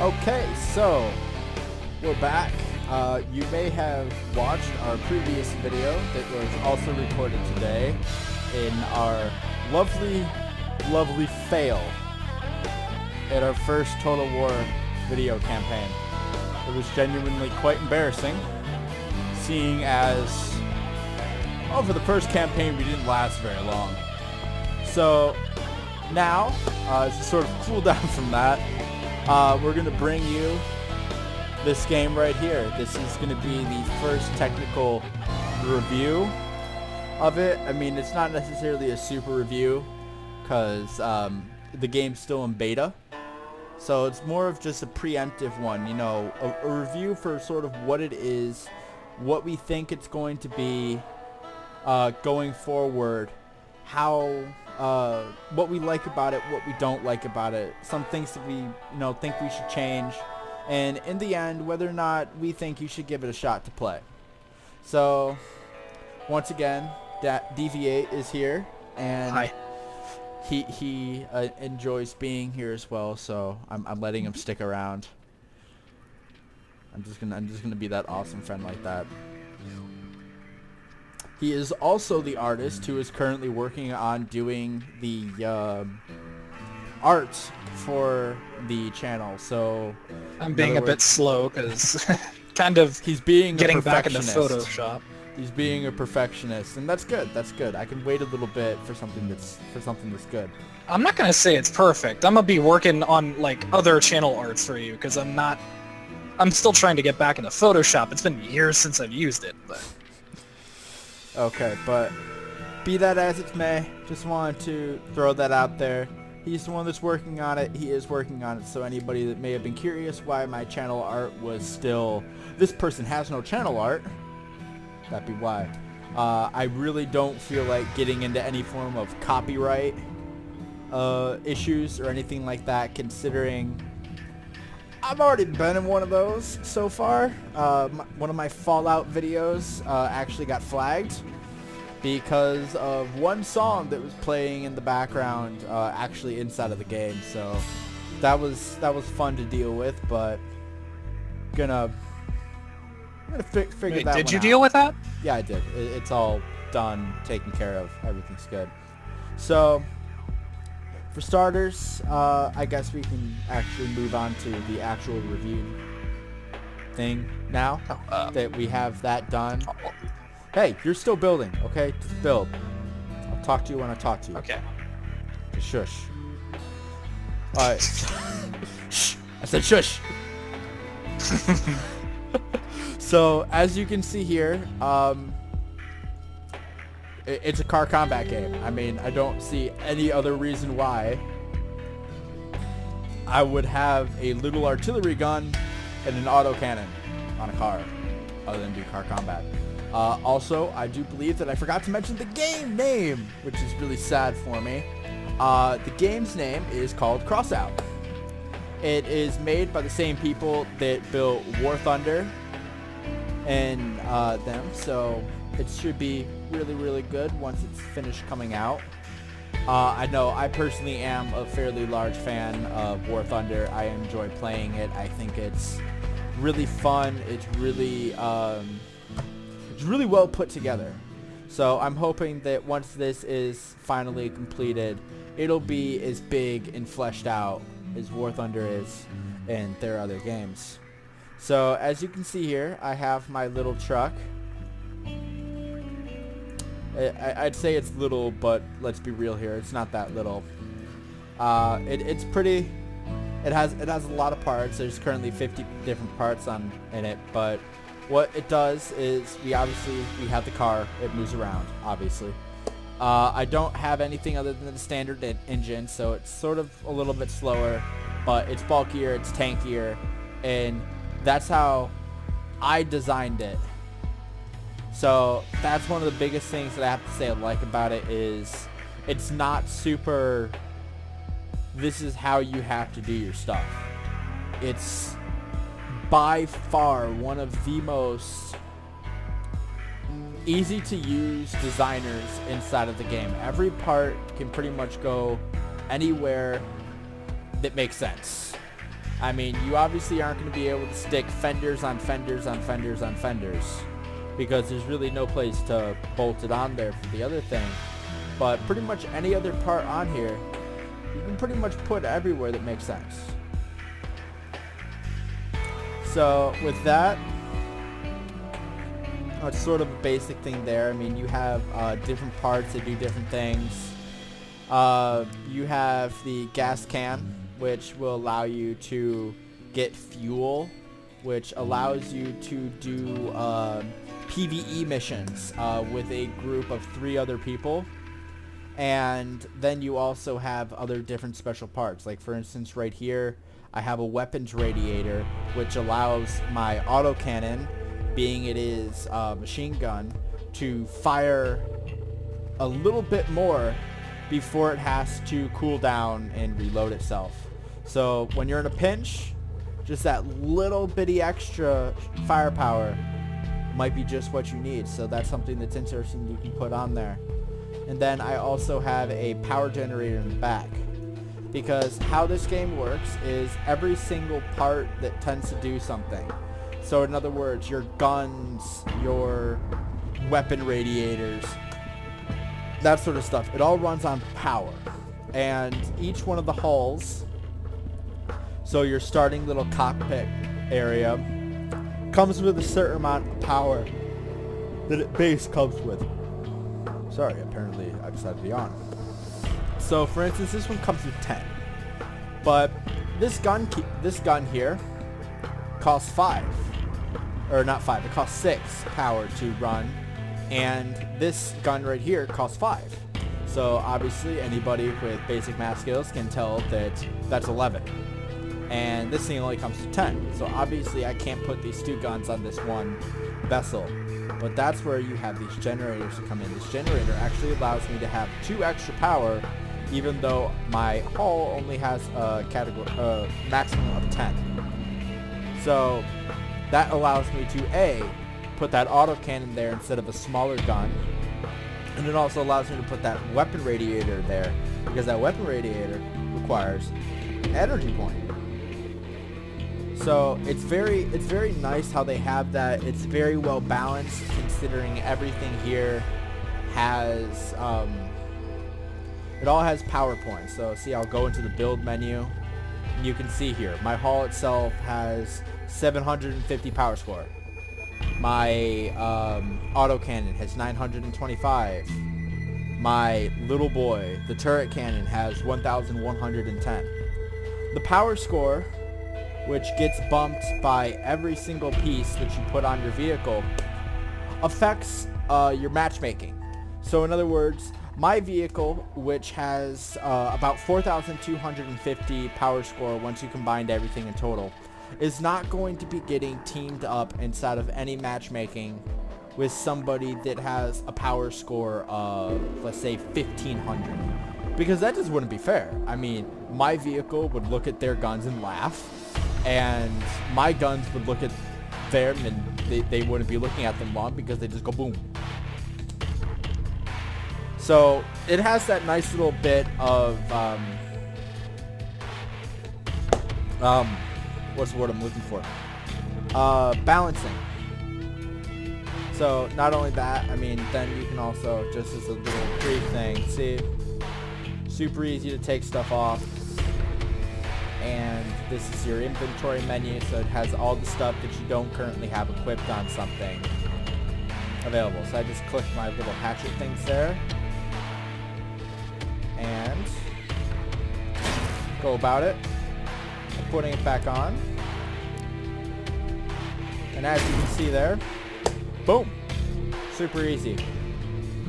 Okay, so we're back. You may have watched our previous video that was also recorded today in our lovely fail at our first Total War video campaign. It was genuinely quite embarrassing, seeing as, for the first campaign we didn't last very long. So now, as a sort of cool down from that, we're going to bring you this game right here. This is going to be the first technical review of it. I mean, it's not necessarily a super review because the game's still in beta. So it's more of just a preemptive one, you know, a review for sort of what it is, what we think it's going to be going forward, how what we like about it, what we don't like about it, some things that we think we should change, and in the end, whether or not we think you should give it a shot to play. So once again, Deviate is here, and Hi. he enjoys being here as well. So I'm letting him stick around. I'm just gonna be that awesome friend like that. He is also the artist who is currently working on doing the art for the channel. So I'm being a bit slow because kind of he's being getting back into Photoshop. He's being a perfectionist, and that's good. That's good. I can wait a little bit for something that's good. I'm not gonna say it's perfect. I'm gonna be working on like other channel arts for you because I'm still trying to get back into Photoshop. It's been years since I've used it, but. Okay, but be that as it may, just wanted to throw that out there. He's the one that's working on it. He is working on it. So anybody that may have been curious why my channel art was still, this person has no channel art, that'd be why. I really don't feel like getting into any form of copyright issues or anything like that, considering I've already been in one of those so far. One of my Fallout videos actually got flagged because of one song that was playing in the background actually inside of the game. So that was fun to deal with, but I'm gonna figure Wait, that one out. did you deal with that? Yeah, I did. It's all done, taken care of. Everything's good. So for starters, I guess we can actually move on to the actual review thing now that we have that done. Hey, you're still building, okay? Just build. I'll talk to you when I talk to you. Okay. Just shush. Alright. Shh. I said shush. So, as you can see here, it's a car combat game. I mean, I don't see any other reason why I would have a little artillery gun and an autocannon on a car other than do car combat. Also, I do believe that I forgot to mention the game name, which is really sad for me. The game's name is called Crossout. It is made by the same people that built War Thunder and them, so it should be really good once it's finished coming out. I know I personally am a fairly large fan of War Thunder. I enjoy playing it. I think it's really fun. It's really well put together. So I'm hoping that once this is finally completed, it'll be as big and fleshed out as War Thunder is in their other games. So as you can see here, I have my little truck. I'd say it's little, but let's be real here. It's not that little. It's pretty. It has a lot of parts. There's currently 50 different parts in it. But what it does is we have the car. It moves around, obviously. I don't have anything other than the standard engine, so it's sort of a little bit slower. But it's bulkier. It's tankier, and that's how I designed it. So that's one of the biggest things that I have to say I like about it is it's not super, this is how you have to do your stuff. It's by far one of the most easy to use designers inside of the game. Every part can pretty much go anywhere that makes sense. I mean, you obviously aren't going to be able to stick fenders on fenders on fenders on fenders because there's really no place to bolt it on there for the other thing. But pretty much any other part on here, you can pretty much put everywhere that makes sense. So with that, it's sort of a basic thing there. I mean, you have different parts that do different things. You have the gas can, which will allow you to get fuel, which allows you to do PvE missions with a group of 3 other people. And then you also have other different special parts. Like for instance, right here, I have a weapons radiator, which allows my autocannon, being it is a machine gun, to fire a little bit more before it has to cool down and reload itself. So when you're in a pinch, just that little bitty extra firepower might be just what you need. So that's something that's interesting you can put on there. And then I also have a power generator in the back, because how this game works is every single part that tends to do something. So in other words, your guns, your weapon radiators, that sort of stuff, it all runs on power. And each one of the hulls, so your starting little cockpit area, comes with a certain amount of power that it base comes with. Sorry, apparently I decided to be on. So for instance, this one comes with 10. But this gun here costs 5. Or not 5, it costs 6 power to run. And this gun right here costs 5. So obviously anybody with basic math skills can tell that that's 11. And this thing only comes with 10. So obviously I can't put these 2 guns on this one vessel. But that's where you have these generators to come in. This generator actually allows me to have 2 extra power, even though my hull only has a maximum of 10. So that allows me to A, put that autocannon there instead of a smaller gun, and it also allows me to put that weapon radiator there, because that weapon radiator requires an energy point. So it's very nice how they have that. It's very well balanced, considering everything here has it all has power points. So see, I'll go into the build menu, and you can see here my hull itself has 750 power score. My autocannon has 925. My little boy, the turret cannon, has 1110. The power score, which gets bumped by every single piece that you put on your vehicle, affects your matchmaking. So in other words, my vehicle, which has about 4,250 power score once you combined everything in total, is not going to be getting teamed up inside of any matchmaking with somebody that has a power score of, let's say, 1,500. Because that just wouldn't be fair. I mean, my vehicle would look at their guns and laugh, and my guns would look at them and they wouldn't be looking at them long because they just go boom. So it has that nice little bit of what's the word I'm looking for? Balancing. So not only that, I mean, then you can also, just as a little brief thing, see, super easy to take stuff off. And this is your inventory menu, so it has all the stuff that you don't currently have equipped on something available. So I just click my little hatchet things there and go about it, putting it back on. And as you can see there, boom, super easy.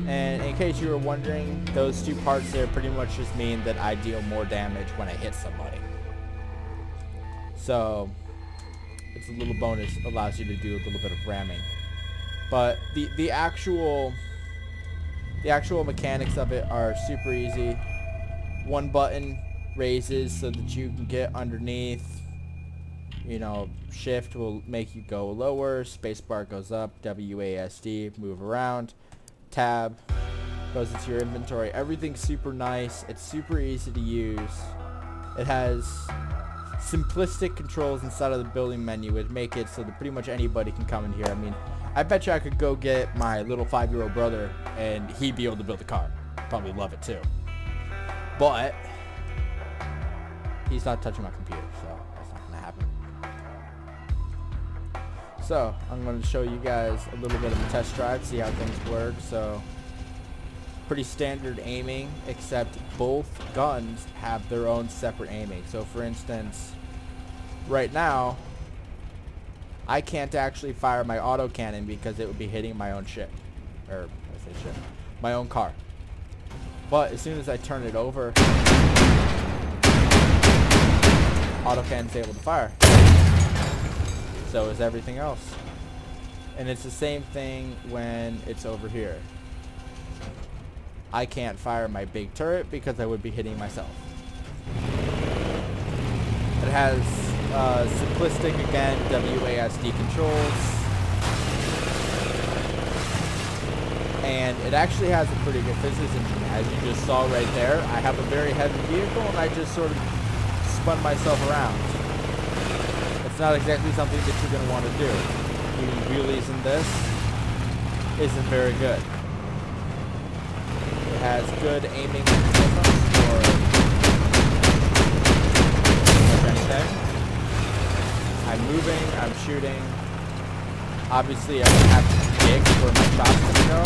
And in case you were wondering, those 2 parts there pretty much just mean that I deal more damage when I hit somebody. So it's a little bonus, allows you to do a little bit of ramming. But the actual mechanics of it are super easy. 1 button raises so that you can get underneath. You know, shift will make you go lower, spacebar goes up, WASD, move around, tab goes into your inventory. Everything's super nice. It's super easy to use. It has simplistic controls inside of the building menu would make it so that pretty much anybody can come in here. I mean, I bet you I could go get my little 5-year-old brother and he'd be able to build a car. Probably love it too. But he's not touching my computer, so that's not gonna happen. So I'm going to show you guys a little bit of a test drive, see how things work. So pretty standard aiming, except both guns have their own separate aiming. So for instance, right now I can't actually fire my autocannon because it would be hitting my own ship, or I say ship, my own car. But as soon as I turn it over, autocannon's able to fire. So is everything else. And it's the same thing when it's over here. I can't fire my big turret because I would be hitting myself. It has simplistic, again, WASD controls. And it actually has a pretty good physics engine. As you just saw right there, I have a very heavy vehicle and I just sort of spun myself around. It's not exactly something that you're going to want to do. Doing wheelies in this isn't very good. It has good aiming for anything. I'm moving, I'm shooting. Obviously, I don't have to dig where my shots can go.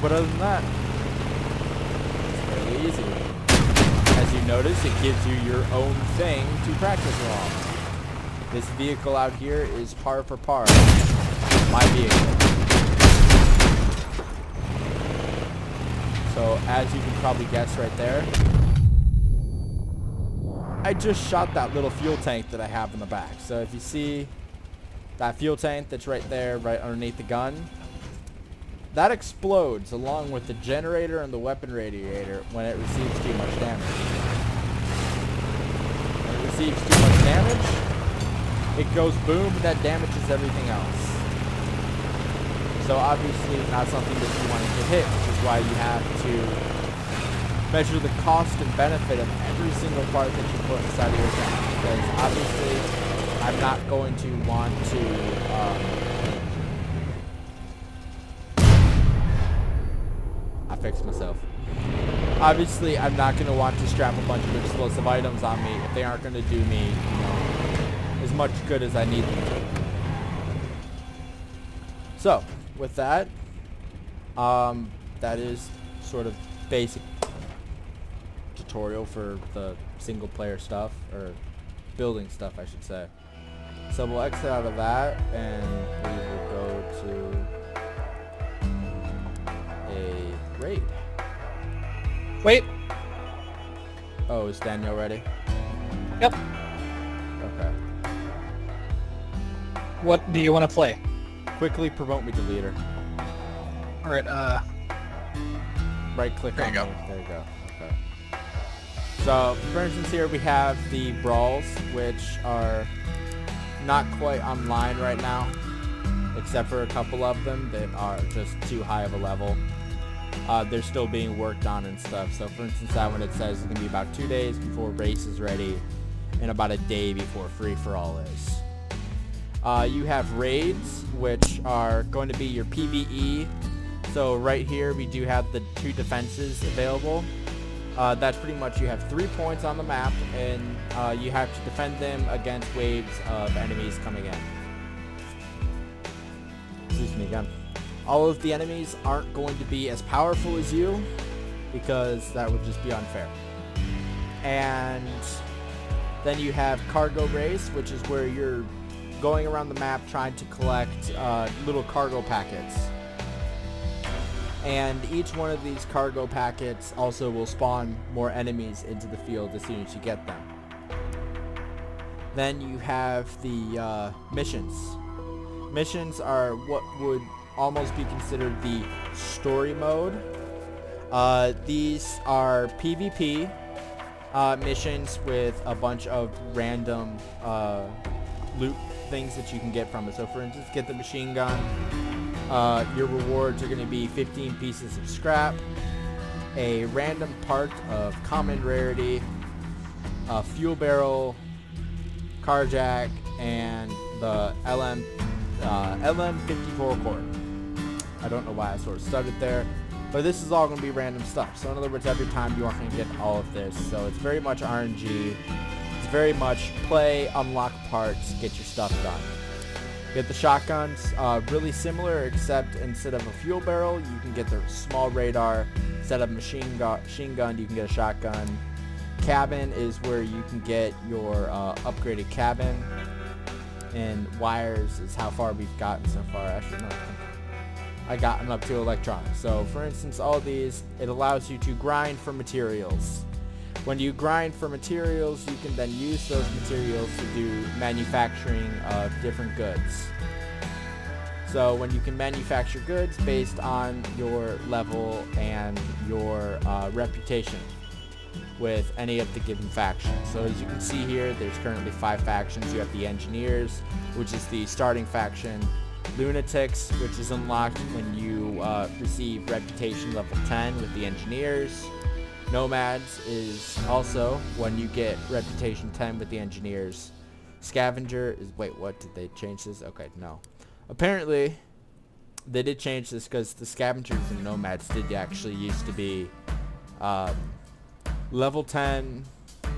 But other than that, it's fairly easy. As you notice, it gives you your own thing to practice along. This vehicle out here is par for par my vehicle. So as you can probably guess right there, I just shot that little fuel tank that I have in the back. So if you see that fuel tank that's right there, right underneath the gun, that explodes along with the generator and the weapon radiator when it receives too much damage. When it receives too much damage, it goes boom, and that damages everything else. So obviously not something that you want to get hit, which is why you have to measure the cost and benefit of every single part that you put inside of your gun. Because obviously I'm not going to want to I fixed myself. Obviously, I'm not going to want to strap a bunch of explosive items on me if they aren't going to do me, as much good as I need them to. So, with that, that is sort of basic tutorial for the single player stuff, or building stuff, I should say. So we'll exit out of that, and we will go to a raid. Wait. Oh, is Daniel ready? Yep. Okay. What do you want to play? Quickly promote me to leader. Alright, Right click there on you go. me. There you go. Okay. So, for instance, here we have the brawls, which are not quite online right now, except for a couple of them that are just too high of a level. They're still being worked on and stuff. So, for instance, that one, it says it's going to be about 2 days before race is ready, and about a day before free-for-all is. You have raids, which are going to be your PvE. So right here we do have the 2 defenses available. That's pretty much, you have 3 points on the map, and you have to defend them against waves of enemies coming in. Excuse me again. All of the enemies aren't going to be as powerful as you, because that would just be unfair. And then you have cargo race, which is where you're going around the map trying to collect little cargo packets. And each one of these cargo packets also will spawn more enemies into the field as soon as you get them. Then you have the missions. Missions are what would almost be considered the story mode. These are PvP missions with a bunch of random loot things that you can get from it. So for instance, get the machine gun. Your rewards are going to be 15 pieces of scrap, a random part of common rarity, fuel barrel, car jack, and the LM54 cord. I don't know why I sort of started there, but this is all going to be random stuff. So in other words, every time you aren't going to get all of this. So it's very much RNG. It's very much play, unlock parts, get your stuff done. Get the shotguns, really similar, except instead of a fuel barrel, you can get the small radar. Instead of machine gun, you can get a shotgun. Cabin is where you can get your upgraded cabin. And wires is how far we've gotten so far. Actually, no, I gotten up to electronics. So for instance, all these, it allows you to grind for materials. When you grind for materials, you can then use those materials to do manufacturing of different goods. So when you can manufacture goods based on your level and your reputation with any of the given factions. So as you can see here, there's currently 5 factions. You have the Engineers, which is the starting faction. Lunatics, which is unlocked when you receive reputation level 10 with the Engineers. Nomads is also when you get reputation 10 with the Engineers. Scavenger is, wait, what, did they change this? Okay, no. Apparently, they did change this because the Scavengers and Nomads did actually used to be level 10, I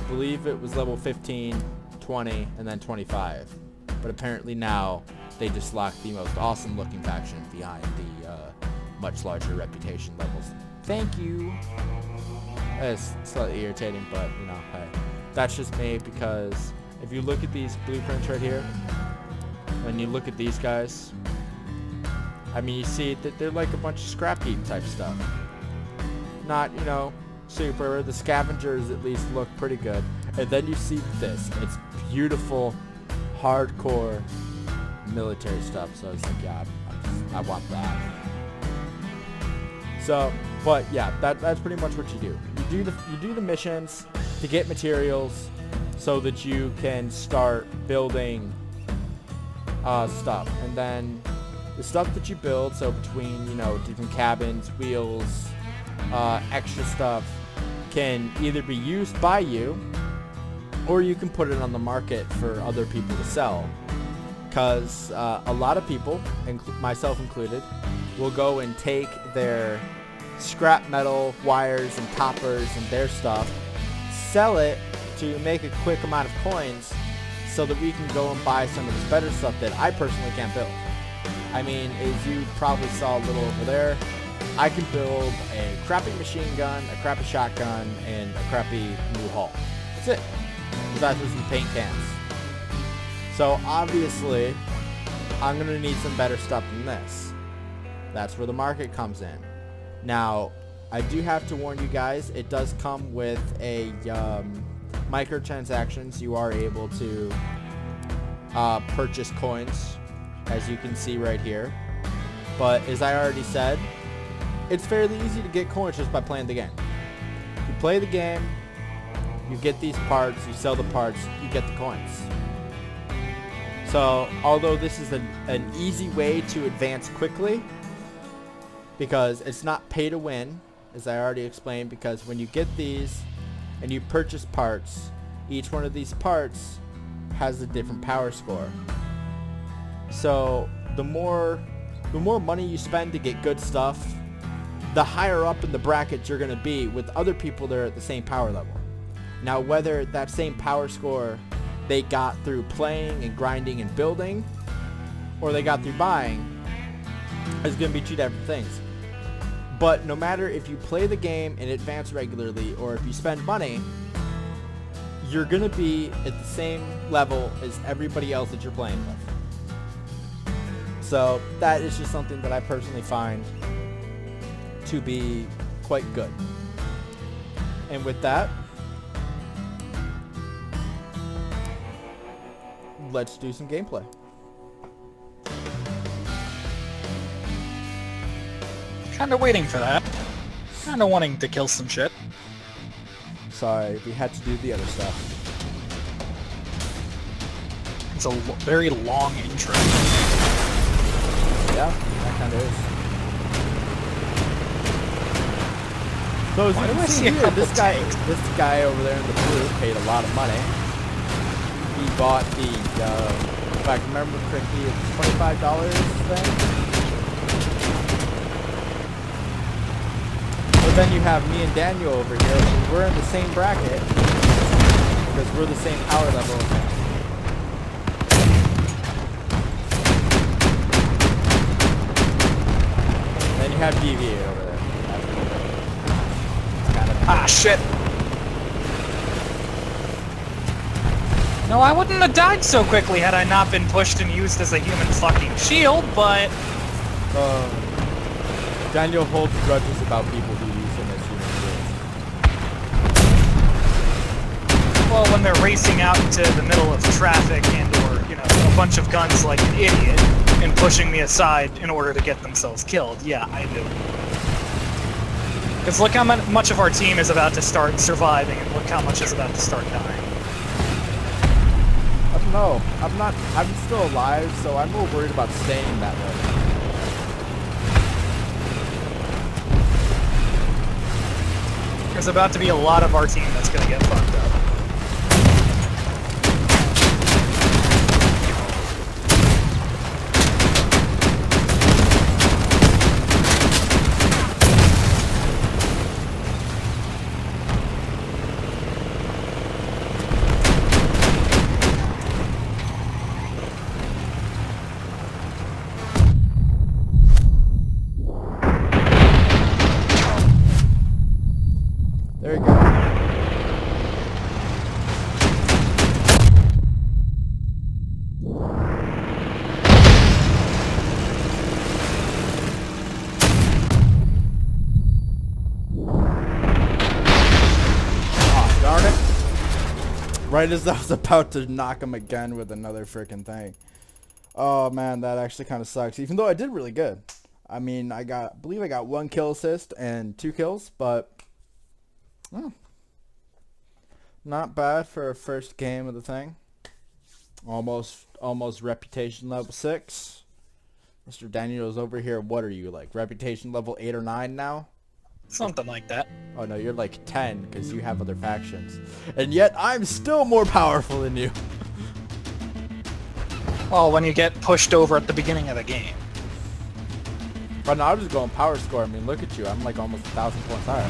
believe it was level 15, 20, and then 25. But apparently now, they just locked the most awesome looking faction behind the much larger reputation levels. Thank you. It's slightly irritating, but you know, hey, that's just me because if you look at these blueprints right here, when you look at these guys, I mean, you see that they're like a bunch of scrap heap type stuff. Not, you know, super. The Scavengers at least look pretty good. And then you see this. It's beautiful, hardcore military stuff. So it's like, yeah, I want that. So, but yeah, that's pretty much what you do. You do the missions to get materials so that you can start building stuff. And then the stuff that you build, so between, you know, different cabins, wheels, extra stuff, can either be used by you or you can put it on the market for other people to sell. Because a lot of people, myself included, will go and take their scrap metal, wires, and coppers and their stuff, sell it to make a quick amount of coins so that we can go and buy some of this better stuff that I personally can't build. I mean, as you probably saw a little over there, I can build a crappy machine gun, a crappy shotgun, and a crappy new hull. That's it. Besides with some paint cans. So obviously, I'm going to need some better stuff than this. That's where the market comes in. Now, I do have to warn you guys, it does come with a microtransactions. You are able to purchase coins, as you can see right here. But as I already said, it's fairly easy to get coins just by playing the game. You play the game, you get these parts, you sell the parts, you get the coins. So, although this is an easy way to advance quickly, because it's not pay to win, as I already explained, because when you get these and you purchase parts, each one of these parts has a different power score. So the more money you spend to get good stuff, the higher up in the bracket you're going to be with other people that are at the same power level. Now, whether that same power score they got through playing and grinding and building, or they got through buying, is going to be two different things. But no matter if you play the game and advance regularly or if you spend money, you're going to be at the same level as everybody else that you're playing with. So that is just something that I personally find to be quite good. And with that, let's do some gameplay. Kinda waiting for that. Kinda wanting to kill some shit. Sorry, we had to do the other stuff. It's a very long intro. Yeah, that kinda is. So as Why you do can I see see a here, couple this guy over there in the blue paid a lot of money. He bought the, if I can remember correctly, it's $25 thing. But then you have me and Daniel over here. And we're in the same bracket because we're the same power level. Then you have DVA over there. Kind of Ah, shit. No, I wouldn't have died so quickly had I not been pushed and used as a human fucking shield, but... Daniel holds grudges about people who use him as human shields. Well, when they're racing out into the middle of traffic and or, you know, a bunch of guns like an idiot and pushing me aside in order to get themselves killed, yeah, I do. Because look how much of our team is about to start surviving and look how much is about to start dying. No, I'm still alive, so I'm more worried about staying that way. There's about to be a lot of our team that's gonna get fucked up. There you go. Oh, darn it. Right as I was about to knock him again with another freaking thing. Oh man, that actually kind of sucks. Even though I did really good. I mean, I believe I got 1 kill assist and 2 kills, but not bad for a first game of the thing. Almost reputation level 6. Mr. Daniel's over here. What are you, like reputation level 8 or 9 now? Something like that. Oh no, you're like 10 because you have other factions. And yet I'm still more powerful than you. Well, when you get pushed over at the beginning of the game. But no, I'm just going power score. I mean, look at you. I'm like almost 1,000 points higher.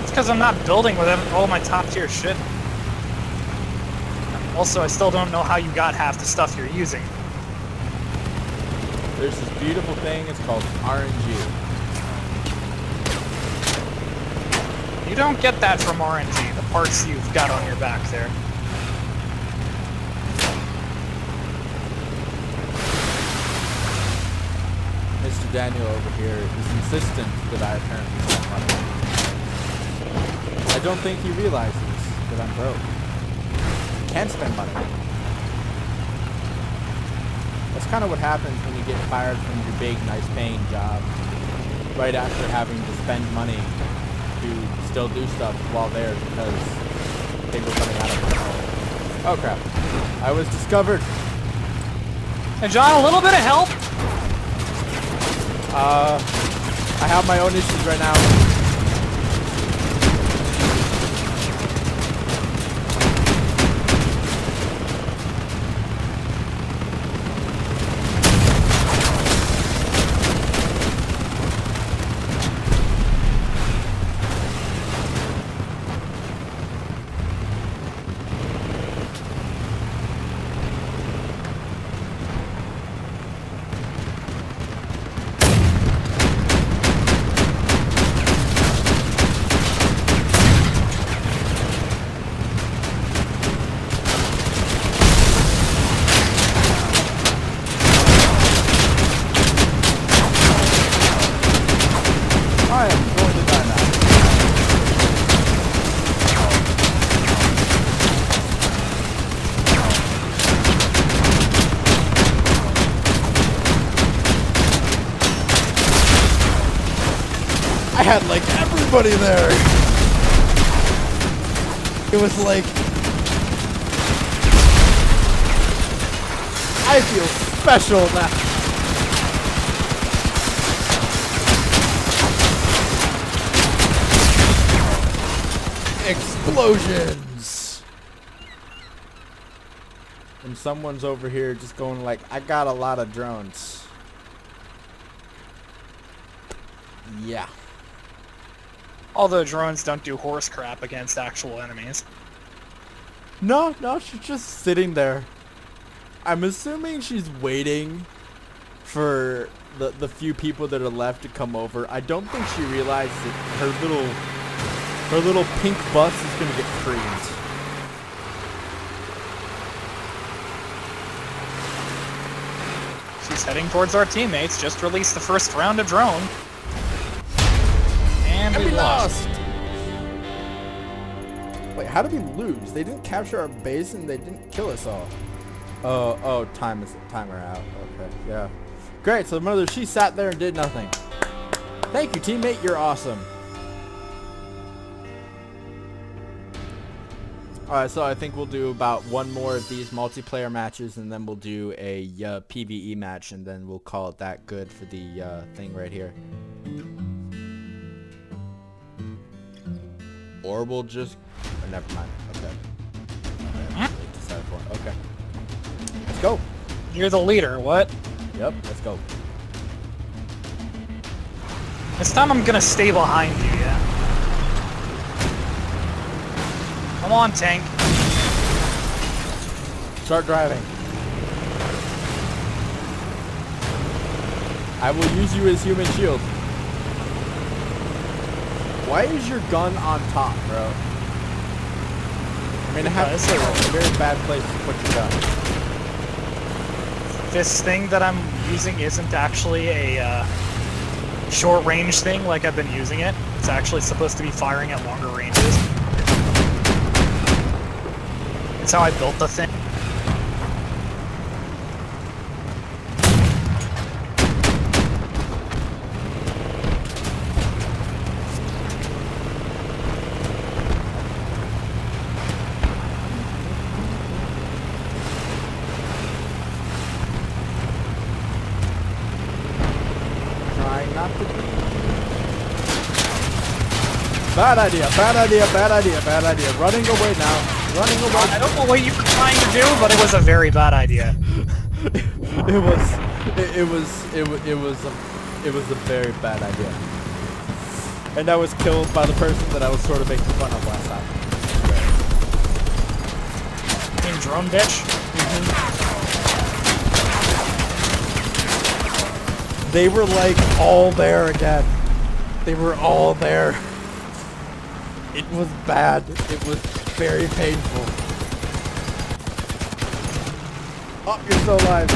It's because I'm not building with all my top tier shit. Also, I still don't know how you got half the stuff you're using. There's this beautiful thing. It's called RNG. You don't get that from RNG, the parts you've got on your back there. Mr. Daniel over here is insistent that I apparently spend money. I don't think he realizes that I'm broke. Can't spend money. That's kind of what happens when you get fired from your big, nice paying job. Right after having to spend money to still do stuff while there because they were running out of money. Oh crap. I was discovered. Hey John, a little bit of help? I have my own issues right now. I am going to die now. I had like everybody there. It was like I feel special now. Explosions! And someone's over here just going like, I got a lot of drones. Yeah. Although drones don't do horse crap against actual enemies. No, she's just sitting there. I'm assuming she's waiting for the few people that are left to come over. I don't think she realized that her little pink bus is gonna get creamed. She's heading towards our teammates. Just released the first round of drone. And we lost. Wait, how did we lose? They didn't capture our base and they didn't kill us all. Oh, timer out. Okay, yeah. Great, so mother, she sat there and did nothing. Thank you, teammate. You're awesome. Alright, so I think we'll do about one more of these multiplayer matches, and then we'll do a PvE match, and then we'll call it that good for the thing right here. Or we'll just... Oh, never mind. Okay. Okay. Let's go. You're the leader, what? Yep, let's go. This time I'm gonna stay behind you, yeah? Come on, tank. Start driving. I will use you as human shield. Why is your gun on top, bro? I mean, I have to say, that's a very bad place to put your gun. This thing that I'm using isn't actually a short-range thing like I've been using it. It's actually supposed to be firing at longer ranges. It's how I built the thing. Not to be. Bad idea. Running away now. Running away. I don't know what you were trying to do, but it was a very bad idea. It was a very bad idea. And I was killed by the person that I was sort of making fun of last time. In drone bitch? They were like all there again. They were all there. It was bad. It was very painful. Oh, you're still alive.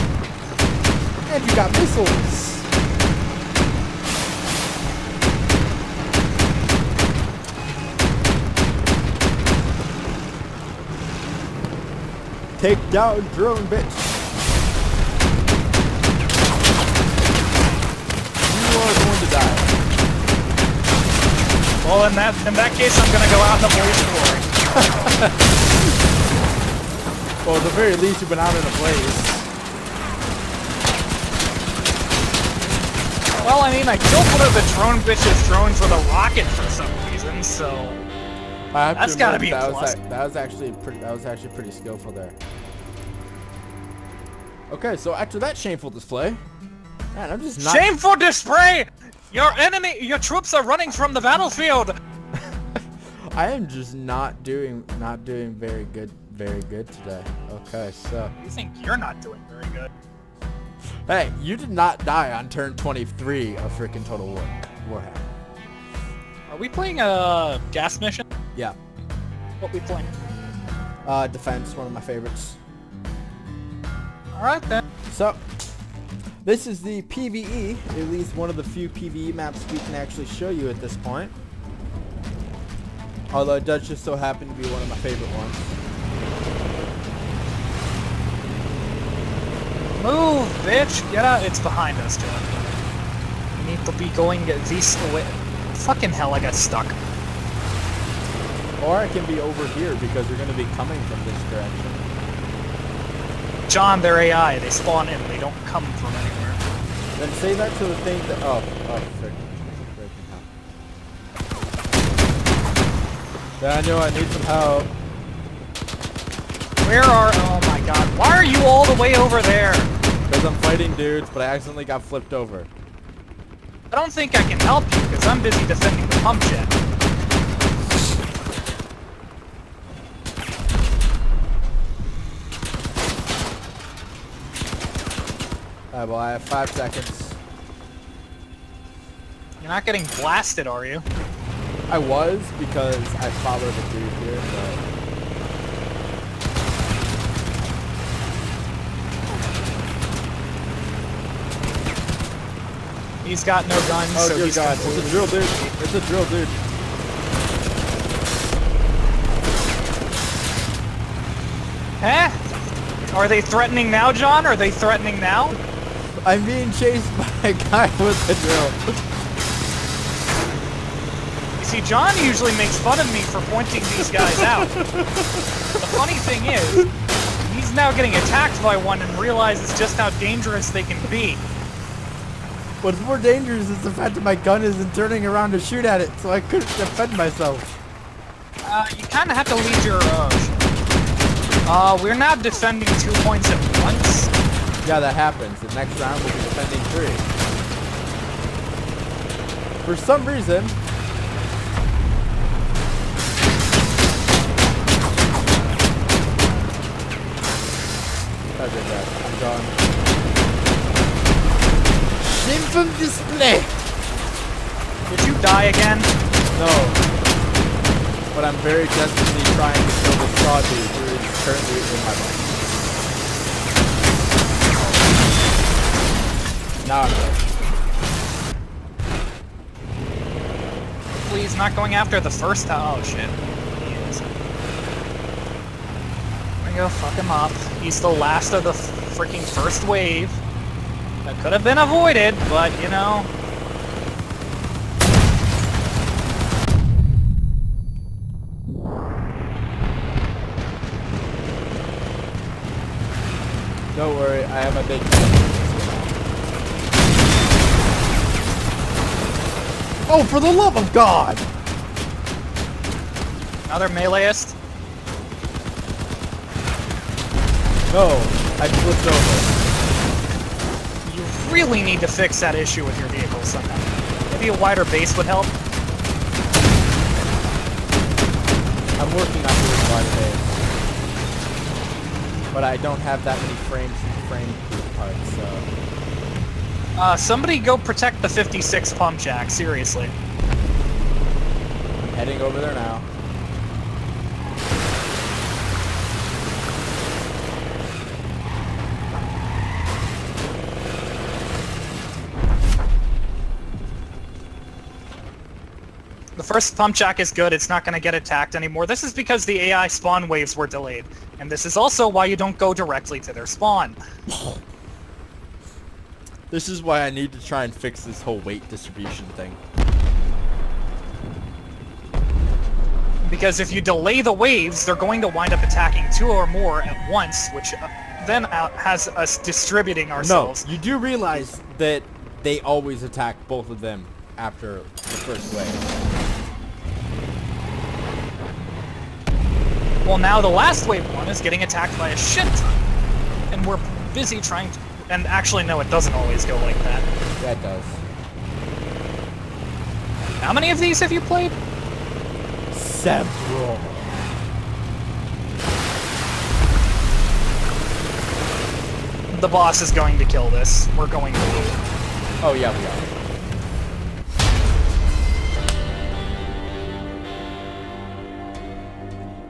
And you got missiles. Take down drone, bitch. You are going to die. Well, in that case, I'm gonna go out in the blaze of glory. Well, at the very least, you've been out in a blaze. Well, I mean, I killed one of the drone bitch's drones with a rocket for some reason, so that's gotta be a plus. That was actually pretty skillful there. Okay, so after that shameful display, man, I'm just not Shameful display! Your troops are running from the battlefield. I am just not doing very good today. Okay, so You think you're not doing very good? hey, you did not die on turn 23 of freaking Total War Warhammer. Are we playing a gas mission? Yeah, What we playing? defense, one of my favorites. Alright then. So, this is the PvE, at least one of the few PvE maps we can actually show you at this point. Although it does just so happen to be one of my favorite ones. Move, bitch! Get out! It's behind us, John. We need to be going this way. Fucking hell, I got stuck. Or I can be over here because you're going to be coming from this direction. John, they're AI. They spawn in. They don't come from anywhere. Then say that to the thing that... Oh, frick. Daniel, I need some help. Where are... Oh my god. Why are you all the way over there? Because I'm fighting dudes, but I accidentally got flipped over. I don't think I can help you, because I'm busy defending the pump jet. Alright, well, I have 5 seconds. You're not getting blasted, are you? I was, because I followed the dude here, but... He's got no guns, Oh, so dear he's God. It's a drill dude. It's a drill dude. Huh? Are they threatening now, John? Are they threatening now? I'm being chased by a guy with a drill. You see, John usually makes fun of me for pointing these guys out. The funny thing is, he's now getting attacked by one and realizes just how dangerous they can be. What's more dangerous is the fact that my gun isn't turning around to shoot at it, so I couldn't defend myself. You kind of have to lead your... we're not defending 2 points at once. Yeah, that happens. The next round we'll be defending 3. For some reason... I did that. I'm gone. Shameful display! Did you die again? No. But I'm very desperately trying to kill the straw dude who is currently in my body. Now I'm dead. Please, not going after the first time. Oh, shit. He is. There we go, fuck him up. He's the last of the freaking first wave. That could have been avoided, but, you know... Don't worry, I have a big... Oh, for the love of God! Another meleeist? No, I flipped over. You really need to fix that issue with your vehicle somehow. Maybe a wider base would help? I'm working on doing a lot of days. But I don't have that many frame parts, so... Somebody go protect the 56 pump jack, seriously. I'm heading over there now. The first pump jack is good, it's not going to get attacked anymore. This is because the AI spawn waves were delayed. And this is also why you don't go directly to their spawn. This is why I need to try and fix this whole weight distribution thing. Because if you delay the waves, they're going to wind up attacking 2 or more at once, which then has us distributing ourselves. No, you do realize that they always attack both of them after the first wave. Well, now the last wave one is getting attacked by a shit ton. And we're busy trying to... And actually, no, it doesn't always go like that. Yeah, it does. How many of these have you played? Several. The boss is going to kill this. We're going to lose. Oh, yeah, we are.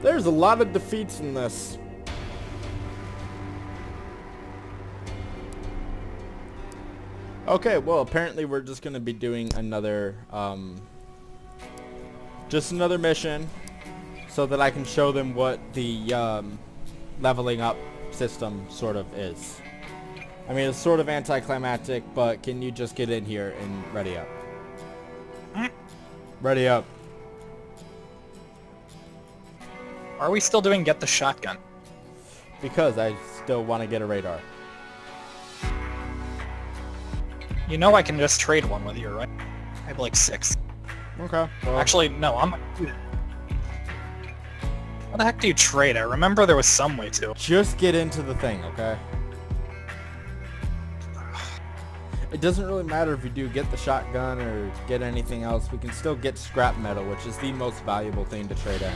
There's a lot of defeats in this. Okay, well, apparently we're just going to be doing another, just another mission so that I can show them what the, leveling up system sort of is. I mean, it's sort of anticlimactic, but can you just get in here and ready up? Ready up. Are we still doing get the shotgun? Because I still want to get a radar. You know I can just trade one with you, right? I have like 6. Okay. Well, Actually, no, I'm... How the heck do you trade? I remember there was some way to. Just get into the thing, okay? It doesn't really matter if you do get the shotgun or get anything else. We can still get scrap metal, which is the most valuable thing to trade in.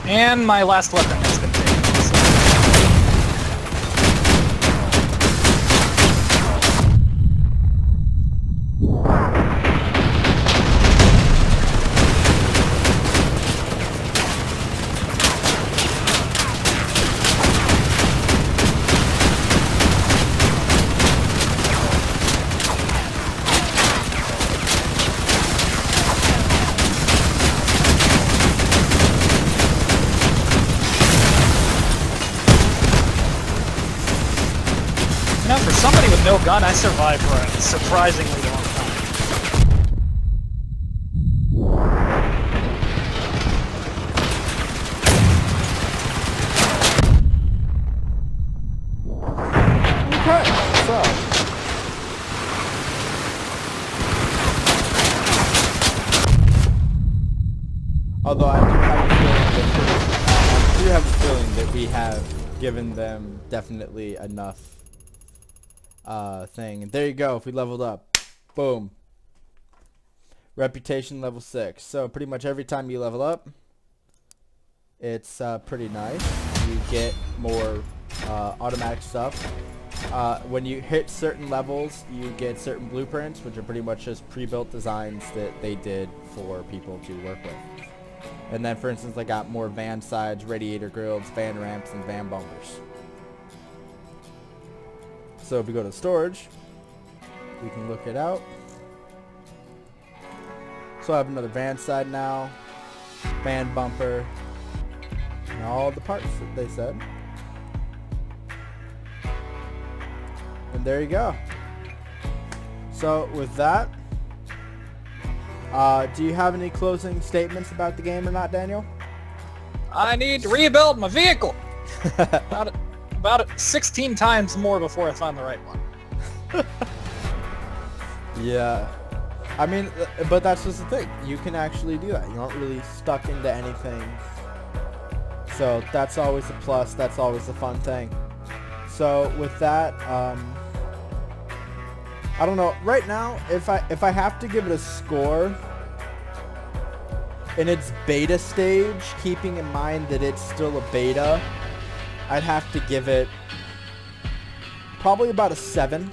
And my last weapon has been taken. So. You know, for somebody with no gun, I survived for a surprisingly long time. Okay, so although I do have a feeling that we have given them definitely enough thing. And there you go. If we leveled up, boom. Reputation level 6. So pretty much every time you level up, it's pretty nice. You get more automatic stuff. When you hit certain levels, you get certain blueprints, which are pretty much just pre-built designs that they did for people to work with. And then, for instance, I got more van sides, radiator grills, van ramps, and van bumpers. So if we go to storage, we can look it out. So I have another van side now, van bumper, and all the parts that they said. And there you go. So with that, do you have any closing statements about the game or not, Daniel? I need to rebuild my vehicle! About it 16 times more before I find the right one. Yeah. I mean, but that's just the thing. You can actually do that. You aren't really stuck into anything. So that's always a plus. That's always a fun thing. So with that, I don't know. Right now, if I have to give it a score in its beta stage, keeping in mind that it's still a beta, I'd have to give it probably about a 7.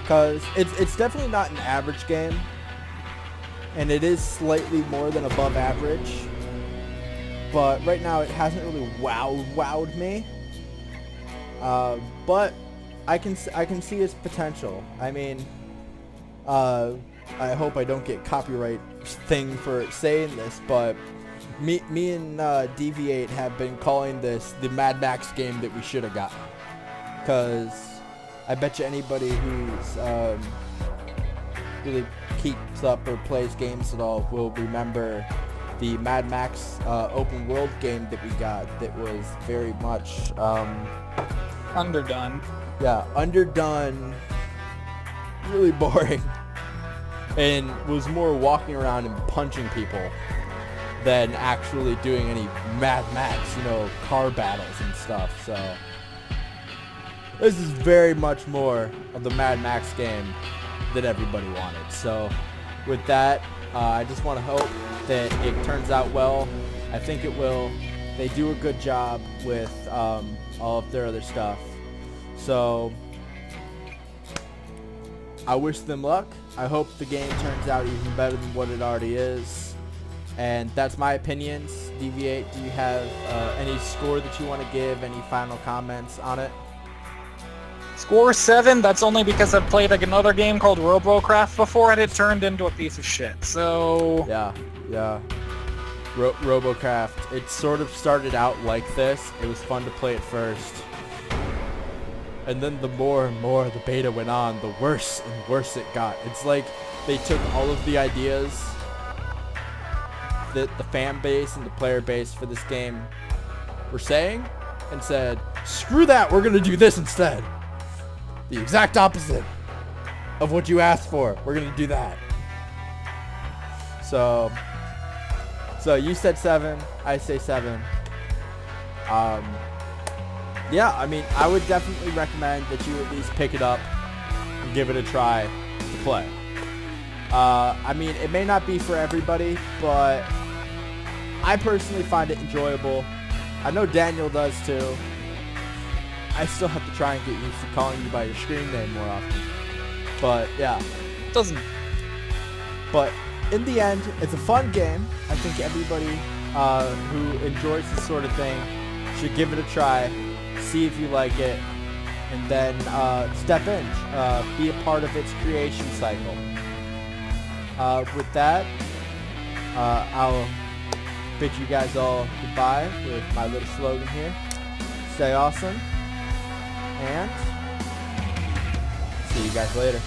Because it's definitely not an average game. And it is slightly more than above average. But right now it hasn't really wowed me. But I can see its potential. I mean, I hope I don't get copyright thing for saying this, but me and Deviate have been calling this the Mad Max game that we should have gotten. Because I bet you anybody who's really keeps up or plays games at all will remember the Mad Max open world game that we got that was very much Underdone. Yeah, underdone, really boring, and was more walking around and punching people than actually doing any Mad Max, car battles and stuff. So this is very much more of the Mad Max game that everybody wanted. So with that, I just want to hope that it turns out well. I think it will. They do a good job with all of their other stuff. So I wish them luck. I hope the game turns out even better than what it already is. And that's my opinions. Deviate, do you have any score that you want to give? Any final comments on it? Score 7. That's only because I've played like another game called Robocraft before, and it turned into a piece of shit. So yeah. Robocraft. It sort of started out like this. It was fun to play at first. And then the more and more the beta went on, the worse and worse it got. It's like they took all of the ideas that the fan base and the player base for this game were saying and said, screw that, we're going to do this instead. The exact opposite of what you asked for. We're going to do that. So you said 7, I say 7. Yeah, I mean, I would definitely recommend that you at least pick it up and give it a try to play. I mean, it may not be for everybody, but I personally find it enjoyable. I know Daniel does too. I still have to try and get used to calling you by your screen name more often. But yeah. doesn't. But in the end, it's a fun game. I think everybody who enjoys this sort of thing should give it a try, see if you like it, and then step in, be a part of its creation cycle. With that, I'll bid you guys all goodbye with my little slogan here. Stay awesome, and see you guys later.